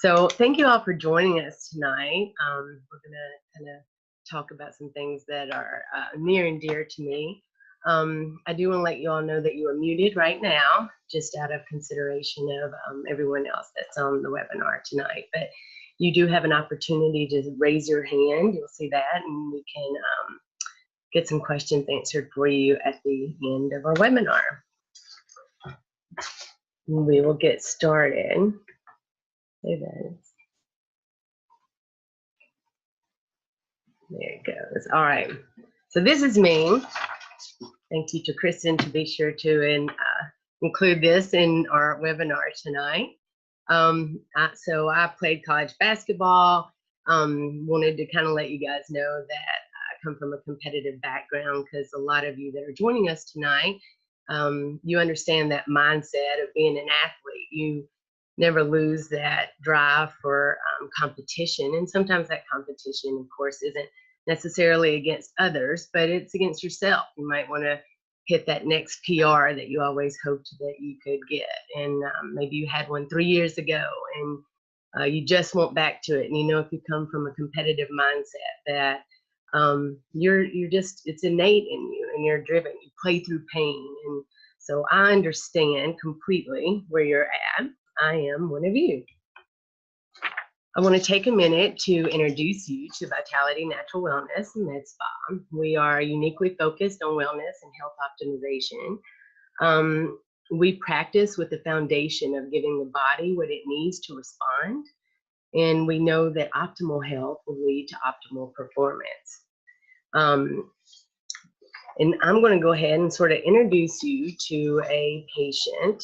So thank you all for joining us tonight. We're going to kind of talk about some things that are near and dear to me. I do want to let you all know that you are muted right now, just out of consideration of everyone else that's on the webinar tonight. But you do have an opportunity to raise your hand. You'll see that, and we can get some questions answered for you at the end of our webinar. We will get started. There it is. There it goes. All right. So this is me. Thank you to Kristen to be sure to include this in our webinar tonight. So I played college basketball. Wanted to kind of let you guys know that I come from a competitive background, because a lot of you that are joining us tonight, you understand that mindset of being an athlete. You never lose that drive for competition. And sometimes that competition, of course, isn't necessarily against others, but it's against yourself. You might want to hit that next PR that you always hoped that you could get. And maybe you had one 3 years ago and you just want back to it. And you know, if you come from a competitive mindset, that you're just, it's innate in you and you're driven. You play through pain. And so I understand completely where you're at. I am one of you. I want to take a minute to introduce you to Vitality Natural Wellness and Med Spa. We are uniquely focused on wellness and health optimization. We practice with the foundation of giving the body what it needs to respond, and we know that optimal health will lead to optimal performance. And I'm going to go ahead and sort of introduce you to a patient,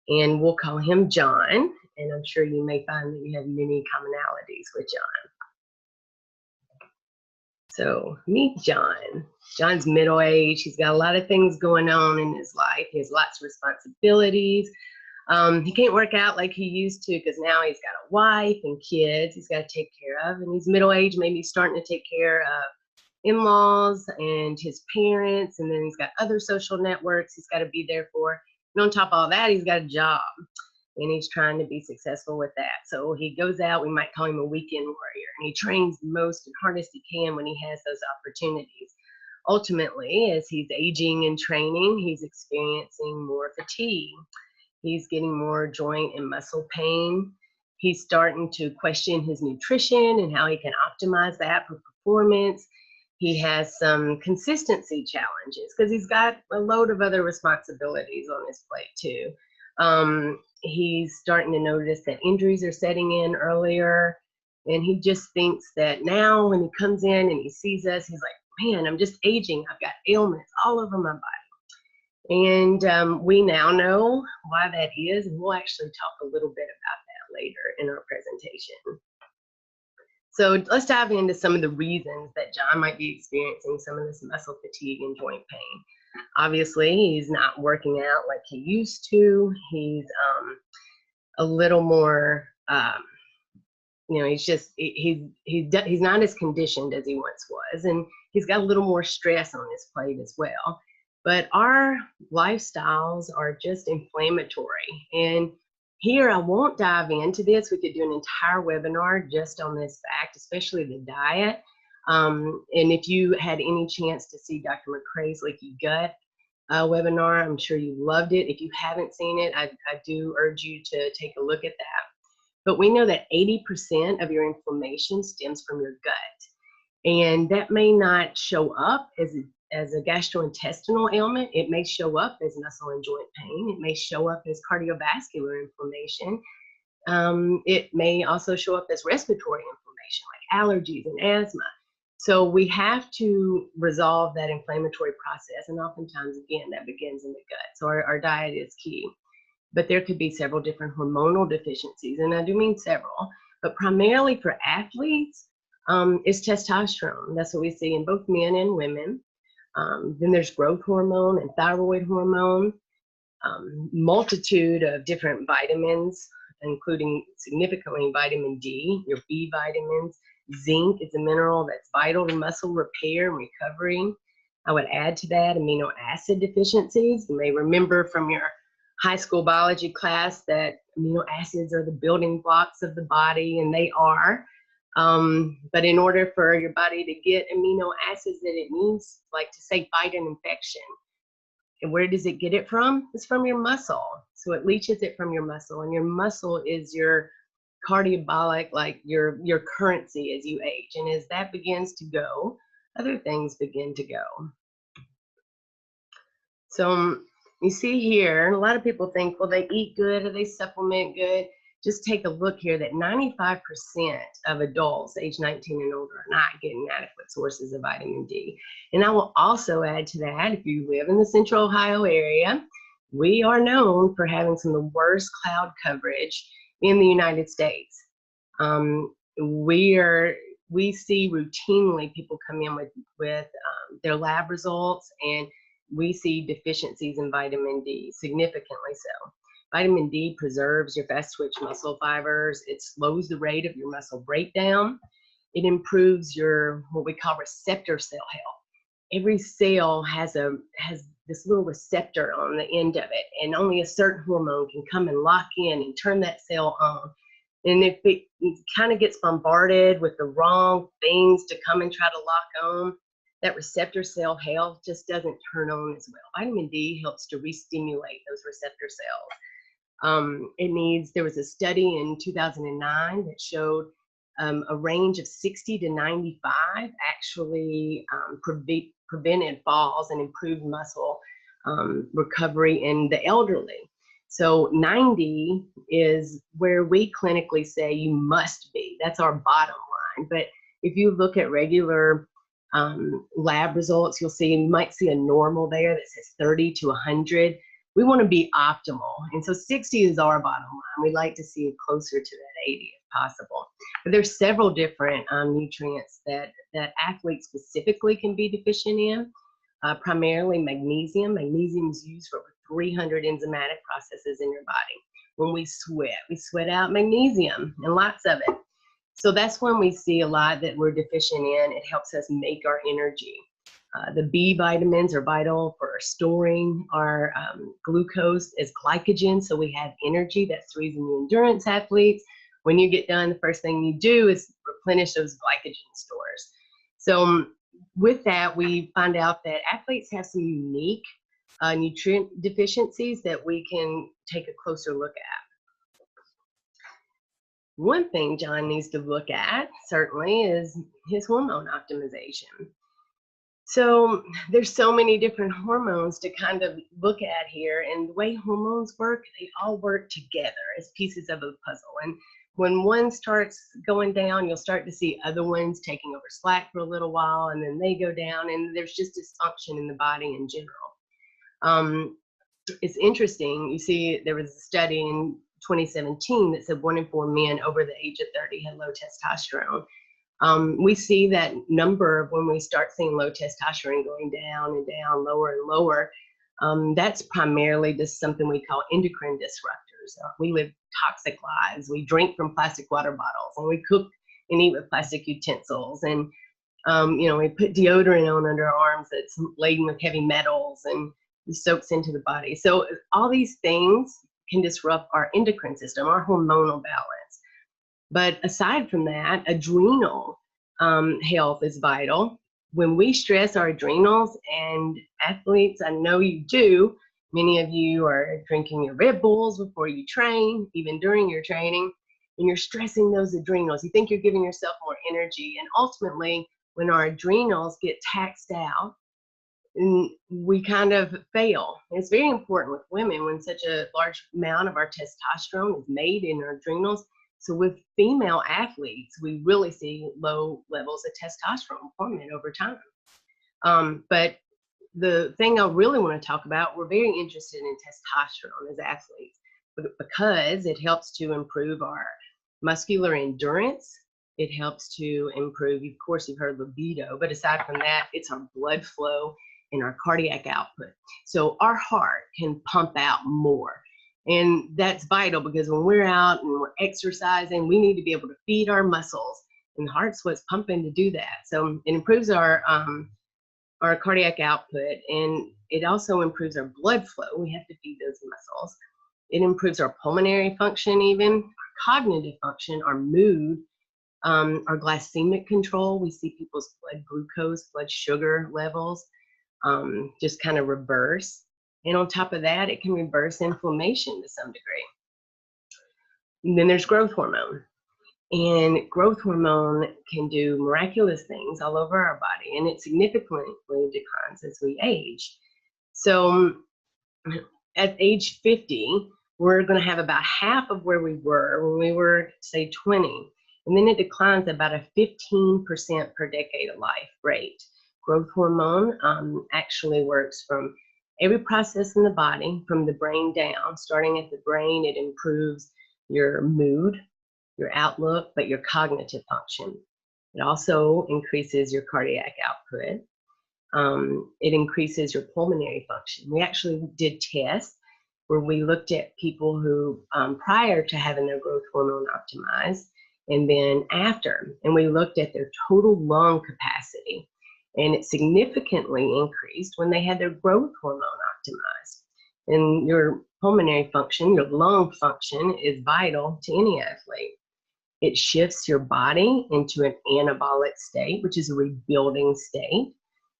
and we'll call him John. And I'm sure you may find that you have many commonalities with John. So meet John. John's middle-aged. He's got a lot of things going on in his life. He has lots of responsibilities. He can't work out like he used to, because now he's got a wife and kids he's got to take care of. And he's middle-aged, maybe starting to take care of in-laws and his parents. And then he's got other social networks he's got to be there for. And on top of all that, he's got a job. And he's trying to be successful with that. So he goes out, we might call him a weekend warrior, and he trains the most and hardest he can when he has those opportunities. Ultimately, as he's aging and training, he's experiencing more fatigue. He's getting more joint and muscle pain. He's starting to question his nutrition and how he can optimize that for performance. He has some consistency challenges because he's got a load of other responsibilities on his plate too. He's starting to notice that injuries are setting in earlier, and he just thinks that now when he comes in and he sees us, he's like, man, I'm just aging. I've got ailments all over my body. And we now know why that is, and we'll actually talk a little bit about that later in our presentation. So let's dive into some of the reasons that John might be experiencing some of this muscle fatigue and joint pain. Obviously, he's not working out like he used to. He's a little more, you know, he's just, he's not as conditioned as he once was. And he's got a little more stress on his plate as well. But our lifestyles are just inflammatory. And here, I won't dive into this. We could do an entire webinar just on this fact, especially the diet. And if you had any chance to see Dr. McCrae's Leaky Gut webinar, I'm sure you loved it. If you haven't seen it, I do urge you to take a look at that. But we know that 80% of your inflammation stems from your gut. And that may not show up as a gastrointestinal ailment. It may show up as muscle and joint pain. It may show up as cardiovascular inflammation. It may also show up as respiratory inflammation, like allergies and asthma. So we have to resolve that inflammatory process, and oftentimes, again, that begins in the gut. So our diet is key. But there could be several different hormonal deficiencies, and I do mean several, but primarily for athletes, is testosterone. That's what we see in both men and women. Then there's growth hormone and thyroid hormone, multitude of different vitamins, including significantly vitamin D, your B vitamins. Zinc is a mineral that's vital to muscle repair and recovery. I would add to that amino acid deficiencies. You may remember from your high school biology class that amino acids are the building blocks of the body, and they are. But in order for your body to get amino acids that it needs, like to say fight an infection, and where does it get it from? It's from your muscle. So it leaches it from your muscle, and your muscle is your cardiobolic, like your currency as you age. And as that begins to go, other things begin to go. So you see here, a lot of people think, well, they eat good or they supplement good. Just take a look here that 95% of adults age 19 and older are not getting adequate sources of vitamin D. And I will also add to that, if you live in the Central Ohio area, we are known for having some of the worst cloud coverage in the United States. We see routinely people come in with their lab results, and we see deficiencies in vitamin D, significantly so. Vitamin D preserves your fast twitch muscle fibers. It slows the rate of your muscle breakdown. It improves your what we call receptor cell health. Every cell has this little receptor on the end of it, and only a certain hormone can come and lock in and turn that cell on. And if it kind of gets bombarded with the wrong things to come and try to lock on, that receptor cell health just doesn't turn on as well. Vitamin D helps to re-stimulate those receptor cells. There was a study in 2009 that showed a range of 60 to 95 actually prevented falls and improved muscle recovery in the elderly. So 90 is where we clinically say you must be. That's our bottom line. But if you look at regular lab results, you might see a normal there that says 30 to 100. We want to be optimal. And so 60 is our bottom line. We'd like to see it closer to that 80 if possible. But there's several different nutrients that athletes specifically can be deficient in, primarily magnesium. Magnesium is used for over 300 enzymatic processes in your body. When we sweat out magnesium, and lots of it. So that's when we see a lot that we're deficient in. It helps us make our energy. The B vitamins are vital for storing our glucose as glycogen, so we have energy. That's the reason you endurance athletes, when you get done, the first thing you do is replenish those glycogen stores. So with that, we find out that athletes have some unique nutrient deficiencies that we can take a closer look at. One thing John needs to look at, certainly, is his hormone optimization. So there's so many different hormones to kind of look at here, and the way hormones work, they all work together as pieces of a puzzle. And when one starts going down, you'll start to see other ones taking over slack for a little while, and then they go down, and there's just dysfunction in the body in general. It's interesting. You see, there was a study in 2017 that said 1 in 4 men over the age of 30 had low testosterone. We see that number when we start seeing low testosterone going down and down, lower and lower. That's primarily just something we call endocrine disruptors. We live toxic lives. We drink from plastic water bottles, and we cook and eat with plastic utensils. And, we put deodorant on under our arms that's laden with heavy metals and soaks into the body. So all these things can disrupt our endocrine system, our hormonal balance. But aside from that, adrenal health is vital. When we stress our adrenals, and athletes, I know you do, many of you are drinking your Red Bulls before you train, even during your training, and you're stressing those adrenals. You think you're giving yourself more energy, and ultimately, when our adrenals get taxed out, we kind of fail. It's very important with women when such a large amount of our testosterone is made in our adrenals. So with female athletes, we really see low levels of testosterone forming over time. But the thing I really want to talk about, we're very interested in testosterone as athletes because it helps to improve our muscular endurance. It helps to improve, of course, you've heard libido, but aside from that, it's our blood flow and our cardiac output. So our heart can pump out more. And that's vital because when we're out and we're exercising, we need to be able to feed our muscles, and the heart's what's pumping to do that. So it improves our cardiac output, and it also improves our blood flow. We have to feed those muscles. It improves our pulmonary function, even our cognitive function, our mood, our glycemic control. We see people's blood glucose, blood sugar levels just kind of reverse. And on top of that, it can reverse inflammation to some degree. And then there's growth hormone. And growth hormone can do miraculous things all over our body, and it significantly declines as we age. So at age 50, we're going to have about half of where we were when we were, say, 20. And then it declines about a 15% per decade of life rate. Growth hormone actually works from every process in the body, from the brain down. Starting at the brain, it improves your mood, your outlook, but your cognitive function. It also increases your cardiac output. It increases your pulmonary function. We actually did tests where we looked at people who, prior to having their growth hormone optimized, and then after, and we looked at their total lung capacity, and it significantly increased when they had their growth hormone optimized. And your pulmonary function, your lung function, is vital to any athlete. It shifts your body into an anabolic state, which is a rebuilding state.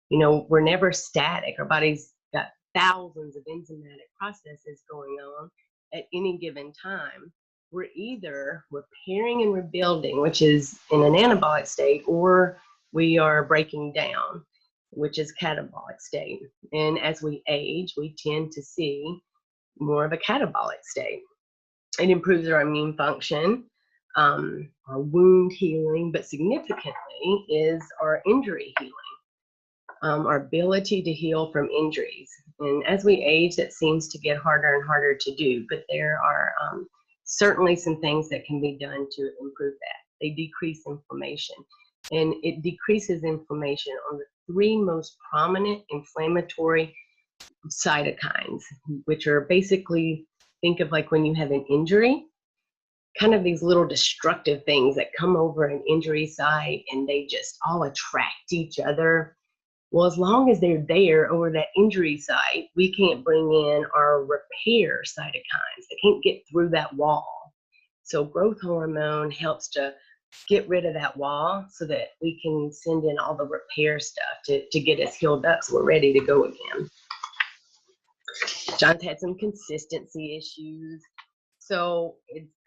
You know, we're never static. Our body's got thousands of enzymatic processes going on at any given time. We're either repairing and rebuilding, which is in an anabolic state, or we are breaking down, which is catabolic state. And as we age, we tend to see more of a catabolic state. It improves our immune function, our wound healing, but significantly is our injury healing, our ability to heal from injuries. And as we age, that seems to get harder and harder to do, but there are certainly some things that can be done to improve that. They decrease inflammation, and it decreases inflammation on the three most prominent inflammatory cytokines, which are basically, think of like when you have an injury, kind of these little destructive things that come over an injury site and they just all attract each other. Well, as long as they're there over that injury site, we can't bring in our repair cytokines. They can't get through that wall. So growth hormone helps to get rid of that wall so that we can send in all the repair stuff to get us healed up so we're ready to go again. John's had some consistency issues. So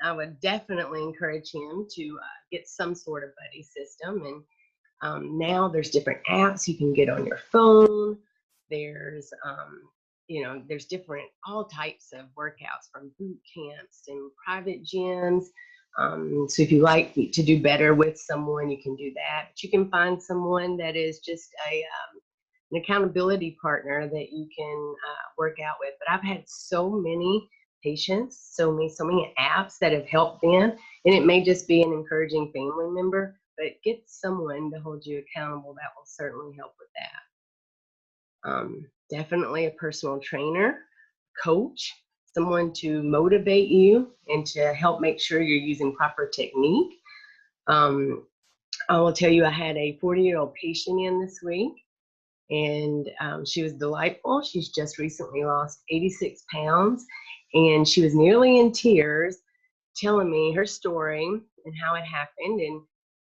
I would definitely encourage him to get some sort of buddy system. And now there's different apps you can get on your phone. There's, there's different, all types of workouts, from boot camps and private gyms. So if you like to do better with someone, you can do that. But you can find someone that is just an accountability partner that you can work out with. But I've had so many patients, so many apps that have helped them, and it may just be an encouraging family member, but get someone to hold you accountable. That will certainly help with that. Definitely a personal trainer, coach, someone to motivate you and to help make sure you're using proper technique. I will tell you, I had a 40-year-old patient in this week, and she was delightful. She's just recently lost 86 pounds, and she was nearly in tears telling me her story and how it happened. And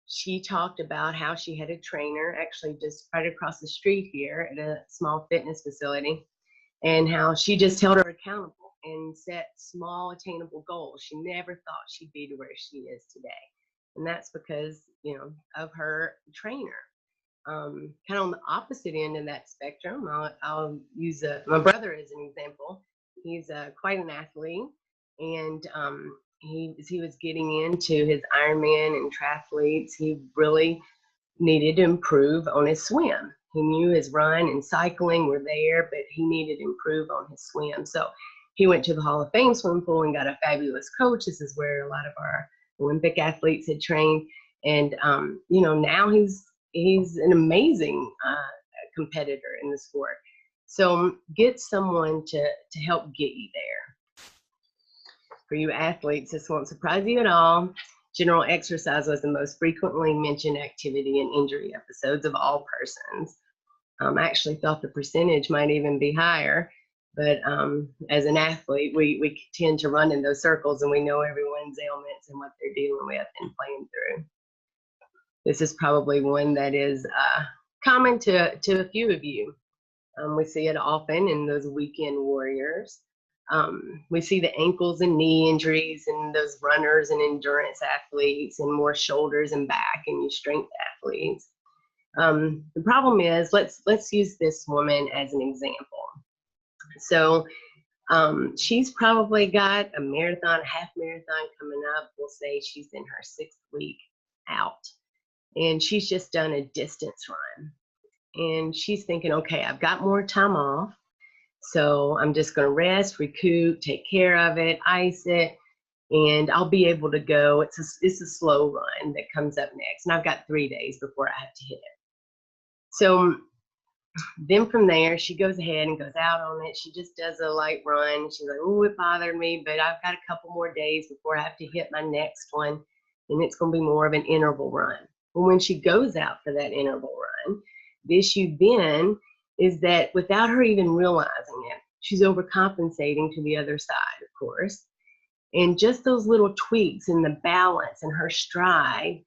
she talked about how she had a trainer actually just right across the street here at a small fitness facility, and how she just held her accountable and set small attainable goals. She never thought she'd be to where she is today. And that's because, of her trainer. Kind of on the opposite end of that spectrum, I'll use my brother as an example. He's quite an athlete, and he was getting into his Ironman and triathletes. He really needed to improve on his swim. He knew his run and cycling were there, but he needed to improve on his swim. So he went to the Hall of Fame swim pool and got a fabulous coach. This is where a lot of our Olympic athletes had trained. And, now he's an amazing competitor in the sport. So get someone to help get you there. For you athletes, this won't surprise you at all. General exercise was the most frequently mentioned activity in injury episodes of all persons. I actually thought the percentage might even be higher. But as an athlete, we tend to run in those circles, and we know everyone's ailments and what they're dealing with and playing through. This is probably one that is common to a few of you. We see it often in those weekend warriors. We see the ankles and knee injuries in those runners and endurance athletes, and more shoulders and back in your strength athletes. The problem is, let's use this woman as an example. So she's probably got a marathon, half marathon coming up. We'll say she's in her 6th week out, and she's just done a distance run. And she's thinking, okay, I've got more time off, so I'm just going to rest, recoup, take care of it, ice it, and I'll be able to go. It's a slow run that comes up next, and I've got 3 days before I have to hit it. So then from there, she goes ahead and goes out on it. She just does a light run. She's like, oh, it bothered me, but I've got a couple more days before I have to hit my next one, and it's going to be more of an interval run. Well, when she goes out for that interval run, the issue then is that without her even realizing it, she's overcompensating to the other side, of course. And just those little tweaks in the balance and her stride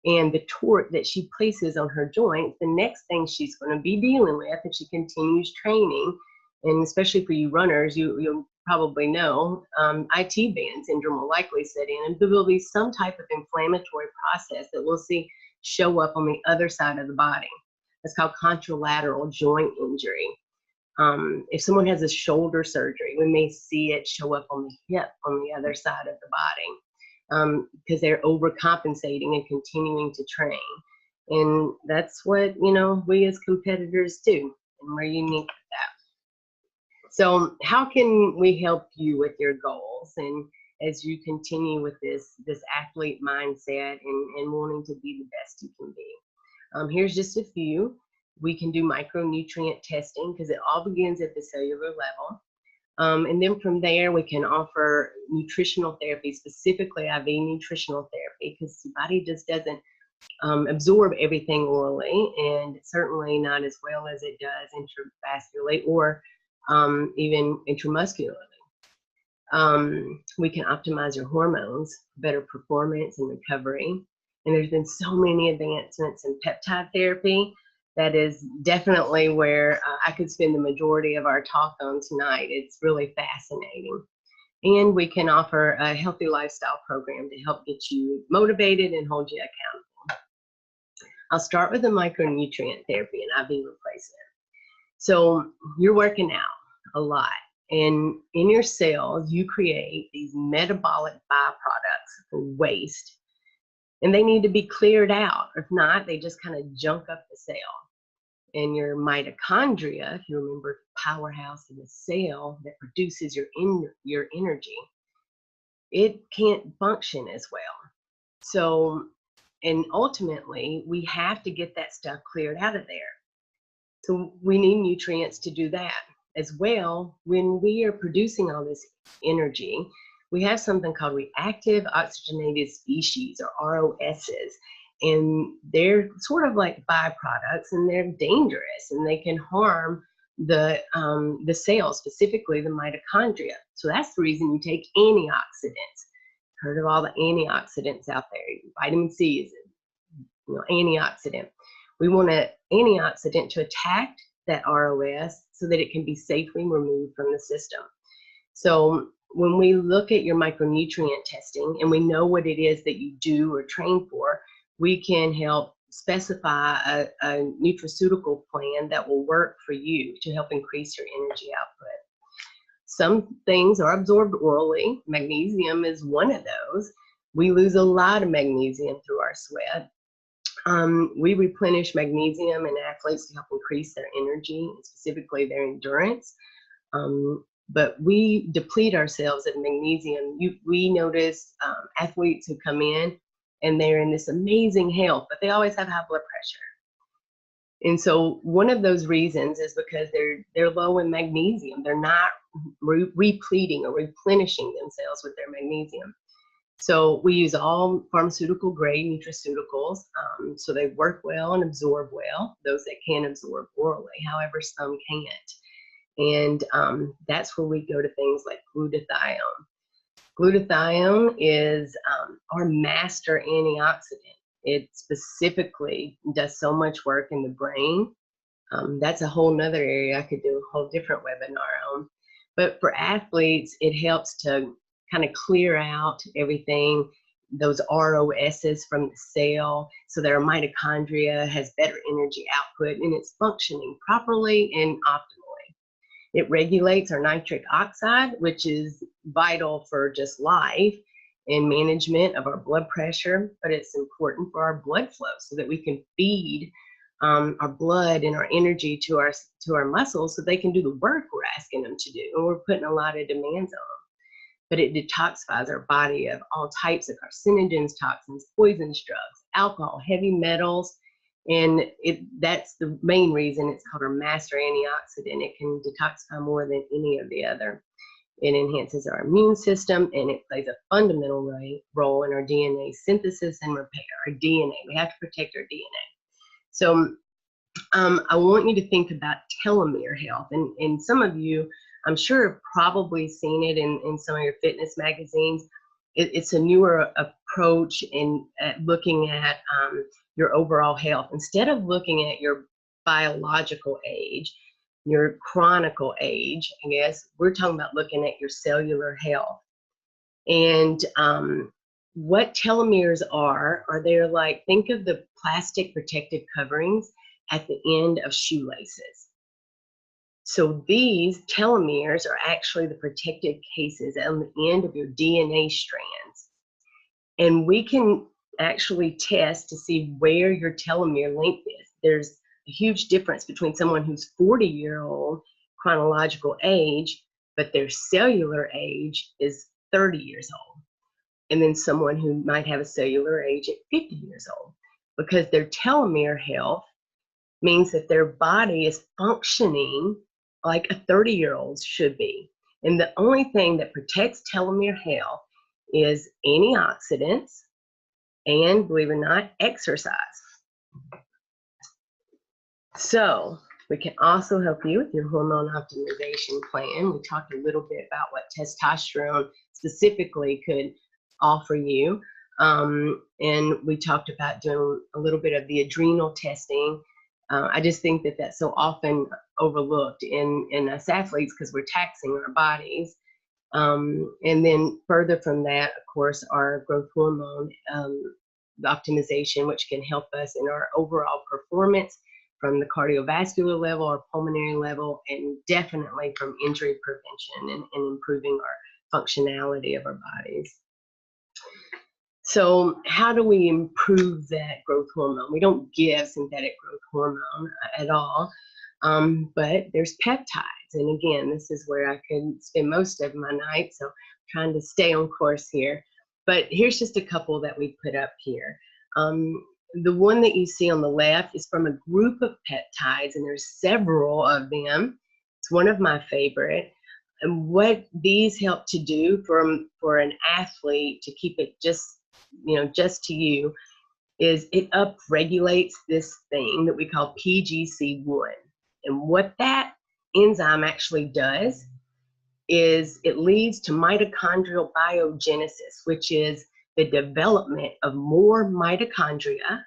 and the torque that she places on her joints, the next thing she's going to be dealing with if she continues training, and especially for you runners, you'll probably know IT band syndrome will likely set in, and there will be some type of inflammatory process that we'll see show up on the other side of the body. That's called contralateral joint injury. If someone has a shoulder surgery, we may see it show up on the hip on the other side of the body, because they're overcompensating and continuing to train. And that's what, we as competitors do, and we're unique with that. So how can we help you with your goals, and as you continue with this athlete mindset and wanting to be the best you can be? Here's just a few. We can do micronutrient testing, because it all begins at the cellular level. And then from there, we can offer nutritional therapy, specifically IV nutritional therapy, because the body just doesn't absorb everything orally, and certainly not as well as it does intravascularly or even intramuscularly. We can optimize your hormones, better performance and recovery. And there's been so many advancements in peptide therapy. That is definitely where I could spend the majority of our talk on tonight. It's really fascinating. And we can offer a healthy lifestyle program to help get you motivated and hold you accountable. I'll start with the micronutrient therapy and IV replacement. So you're working out a lot, and in your cells, you create these metabolic byproducts for waste, and they need to be cleared out. If not, they just kind of junk up the cell. And your mitochondria, if you remember, powerhouse in the cell that produces your energy, it can't function as well. So, and ultimately, we have to get that stuff cleared out of there. So we need nutrients to do that as well. When we are producing all this energy, we have something called reactive oxygenated species, or ROSs, and they're sort of like byproducts, and they're dangerous, and they can harm the cells, specifically the mitochondria. So that's the reason you take antioxidants. Heard of all the antioxidants out there? Vitamin C is an antioxidant. We want an antioxidant to attack that ROS so that it can be safely removed from the system. So when we look at your micronutrient testing and we know what it is that you do or train for, we can help specify a nutraceutical plan that will work for you to help increase your energy output. Some things are absorbed orally. Magnesium is one of those. We lose a lot of magnesium through our sweat. We replenish magnesium in athletes to help increase their energy, specifically their endurance. But we deplete ourselves of magnesium. We notice athletes who come in and they're in this amazing health, but they always have high blood pressure. And so one of those reasons is because they're low in magnesium. They're not repleting or replenishing themselves with their magnesium. So we use all pharmaceutical grade nutraceuticals, so they work well and absorb well, those that can absorb orally, however some can't. And that's where we go to things like glutathione. Glutathione is our master antioxidant. It specifically does so much work in the brain. That's a whole nother area I could do a whole different webinar on. But for athletes, it helps to kind of clear out everything, those ROSs from the cell, so their mitochondria has better energy output and it's functioning properly and optimally. It regulates our nitric oxide, which is vital for just life and management of our blood pressure, but it's important for our blood flow so that we can feed our blood and our energy to our muscles so they can do the work we're asking them to do. And we're putting a lot of demands on them. But it detoxifies our body of all types of carcinogens, toxins, poisons, drugs, alcohol, heavy metals. And that's the main reason it's called our master antioxidant. It can detoxify more than any of the other. It enhances our immune system, and it plays a fundamental role in our DNA synthesis and repair. Our DNA, we have to protect our DNA. So I want you to think about telomere health. And some of you, I'm sure, have probably seen it in some of your fitness magazines. It's a newer approach in looking at your overall health. Instead of looking at your biological age, your chronical age, I guess, we're talking about looking at your cellular health. And what telomeres are they're like, think of the plastic protective coverings at the end of shoelaces. So these telomeres are actually the protective cases on the end of your DNA strands. And we can actually test to see where your telomere length is. There's a huge difference between someone who's 40-year-old chronological age, but their cellular age is 30 years old. And then someone who might have a cellular age at 50 years old, because their telomere health means that their body is functioning like a 30-year-old should be. And the only thing that protects telomere health is antioxidants and, believe it or not, exercise. So we can also help you with your hormone optimization plan. We talked a little bit about what testosterone specifically could offer you. And we talked about doing a little bit of the adrenal testing. I just think that that's so often overlooked in us athletes because we're taxing our bodies. And then further from that, of course, our growth hormone optimization, which can help us in our overall performance from the cardiovascular level or pulmonary level, and definitely from injury prevention and improving our functionality of our bodies. So how do we improve that growth hormone? We don't give synthetic growth hormone at all, but there's peptides. And again, this is where I could spend most of my night, so I'm trying to stay on course here. But here's just a couple that we put up here. The one that you see on the left is from a group of peptides, and there's several of them. It's one of my favorite. And what these help to do for an athlete to keep it just to you is it upregulates this thing that we call PGC1. And what that enzyme actually does is it leads to mitochondrial biogenesis, which is the development of more mitochondria,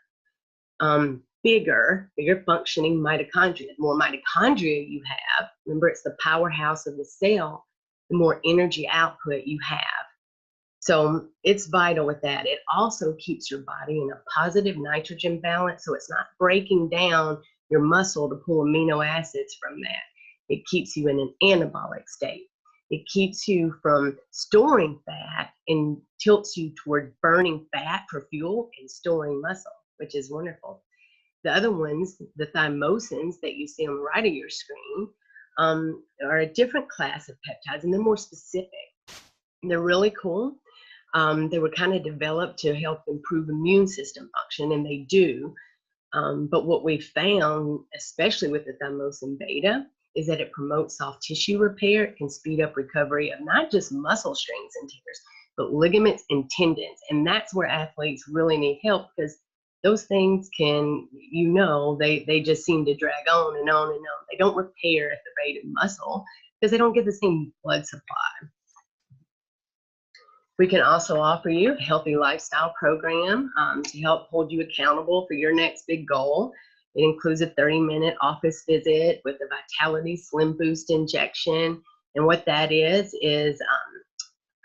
bigger functioning mitochondria. The more mitochondria you have, remember it's the powerhouse of the cell, the more energy output you have. So it's vital with that. It also keeps your body in a positive nitrogen balance, so it's not breaking down your muscle to pull amino acids from that. It keeps you in an anabolic state. It keeps you from storing fat and tilts you toward burning fat for fuel and storing muscle, which is wonderful. The other ones, the thymosins that you see on the right of your screen, are a different class of peptides, and they're more specific. They're really cool. They were kind of developed to help improve immune system function, and they do. But what we found, especially with the thymosin beta, is that it promotes soft tissue repair. It can speed up recovery of not just muscle strains and tears, but ligaments and tendons. And that's where athletes really need help, because those things can, they just seem to drag on and on and on. They don't repair at the rate of muscle because they don't get the same blood supply. We can also offer you a healthy lifestyle program to help hold you accountable for your next big goal. It includes a 30-minute office visit with a Vitality Slim Boost injection. And what that is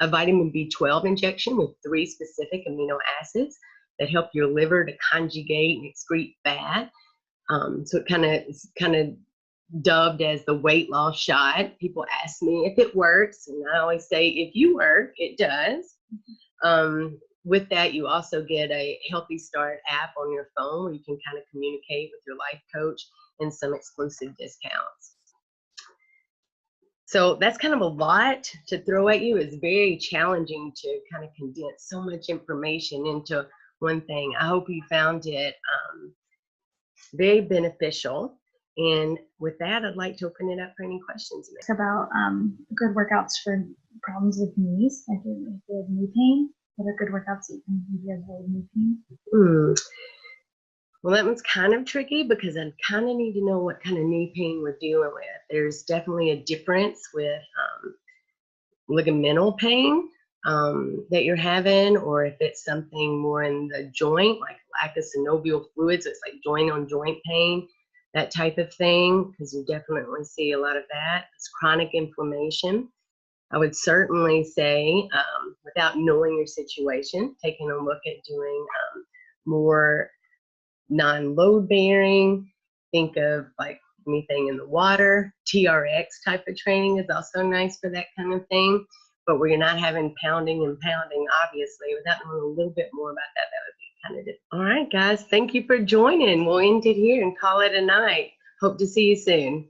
a vitamin B12 injection with 3 specific amino acids that help your liver to conjugate and excrete fat. So it kind of dubbed as the weight loss shot. People ask me if it works, and I always say, if you work, it does. With that, you also get a Healthy Start app on your phone where you can kind of communicate with your life coach and some exclusive discounts. So that's kind of a lot to throw at you. It's very challenging to kind of condense so much information into one thing. I hope you found it very beneficial. And with that, I'd like to open it up for any questions. It's about good workouts for problems with knees, like if you have knee pain. What are good workouts that you can do to avoid knee pain? Well, that one's kind of tricky because I kind of need to know what kind of knee pain we're dealing with. There's definitely a difference with ligamental pain that you're having, or if it's something more in the joint, like lack of synovial fluid, so it's like joint on joint pain, that type of thing, because you definitely see a lot of that. It's chronic inflammation. I would certainly say, without knowing your situation, taking a look at doing more non-load bearing. Think of like anything in the water. TRX type of training is also nice for that kind of thing. But where you're not having pounding and pounding, obviously, without knowing a little bit more about that, that would be kind of different. All right, guys, thank you for joining. We'll end it here and call it a night. Hope to see you soon.